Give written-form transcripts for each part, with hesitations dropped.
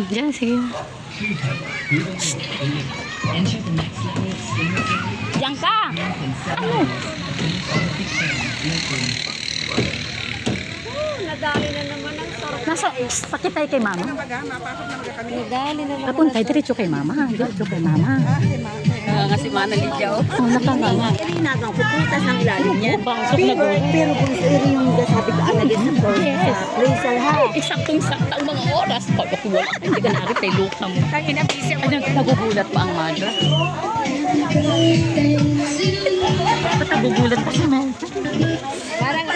Diyan, sige. Diyan ka! Ano? Nadali na naman ang sarap. Nasa, pakitay kay mama. Nadali na naman. Kapun kay diretso kay mama. Diretso kay mama. Nga si Mana Lidya. Oh, nakanganga. Inagang puputas ng ilalim niya. Pasok na doon. Pero kung sa iri yung sabi ko, alagay sa floor. Yes. Rizal ha. Eksaktong-saktang mga oras. Pag ako wala, hindi ka narin kay Luka mo. Kaya nabisi ako. Ay, nagugulat pa ang madra. Ba't nagugulat pa si Mel? Parang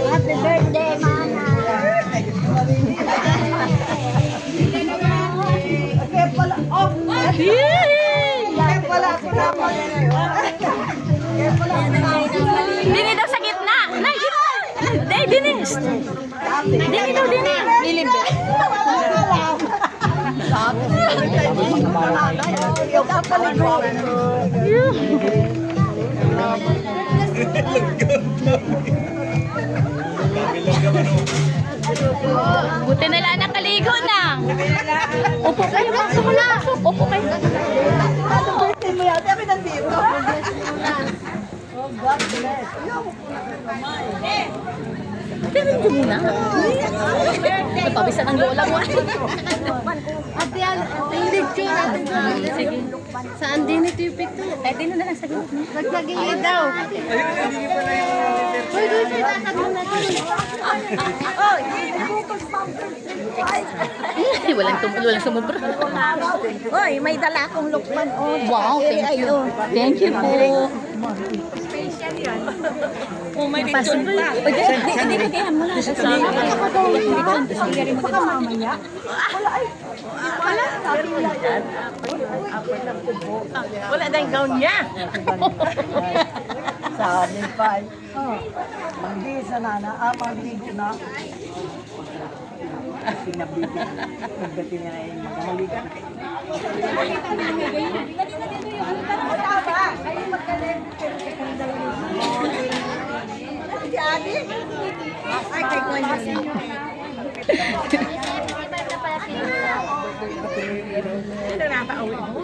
Happy birthday, Mana. Dini daw sa gitna. Nay, Day, dinis. Dini daw, dini. Lilimbe. Buti na lang nakaligo na. Upo kayo, pasok na. Upo kayo. Birthday mo yan. Sabi nandito. Pero hindi muna. Pabisan ang lola mo. Ate, yung lecture natin doon. Sige. Saan din ito yung picture? Eh, di na lang sa gilid. Nagkagilid daw. Uy, nakat mo na ito. Walang sumubra. Uy, may dala akong lukman. Oh, Wow, thank you. Thank you po. Oh, may Pasok pa. O, hindi kaya mo na. baka mamaya. Wala na yung gown niya. Sabi pa, manggisa na mangligo na. Pinabili. Nagdating niya na yung magmaligan. Ay, kay Kwan yun. Ito na pa uwi mo.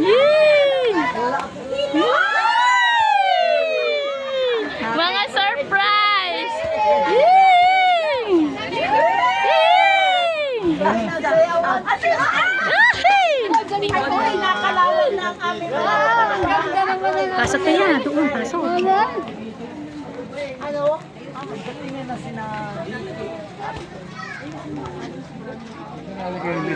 Yay! Mga surprise! Yay! Ay, nakalawan na kami. Pasok kaya, doon, pasok. Ano? Tingnan na sina...